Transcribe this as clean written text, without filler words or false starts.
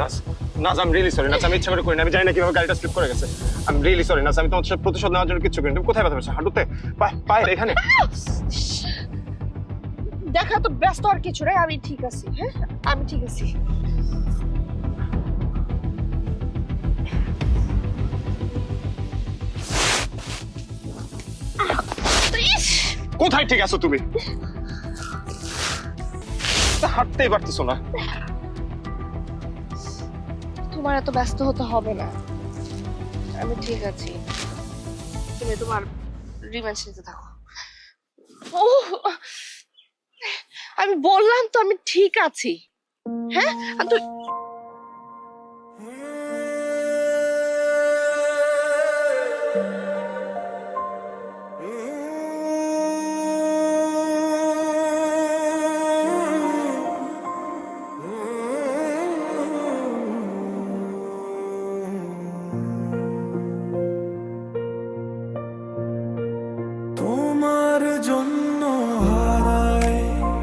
নাজ, নাজ, আমি really sorry নাজ, আমি ইচ্ছা করে করিনি, আমি জানি না কিভাবে গাড়িটা স্লিপ করে গেছে। আমি রিয়েলি সরি নাজ, আমি তোমার সাথে প্রতিশোধ নেওয়ার জন্য কিচ্ছু করিনি। তুমি কোথায় ব্যথা পেয়েছো? হাঁটুতে? পায়ে? এখানে? দেখা তো ব্যস্ত আর কিছু নাই, আমি ঠিক আছি। হ্যাঁ, আমি ঠিক আছি। ইস, কোথায় ঠিক আছো তুমি? হাঁটতেই পারতেছো না। তোমার এত ব্যস্ত হতে হবে না, আমি ঠিক আছি। তুমি তোমার রিভেঞ্জ নিতে থাকো। ও, আমি বললাম তো আমি ঠিক আছি। হ্যাঁ, আর তুই তোমার জন্য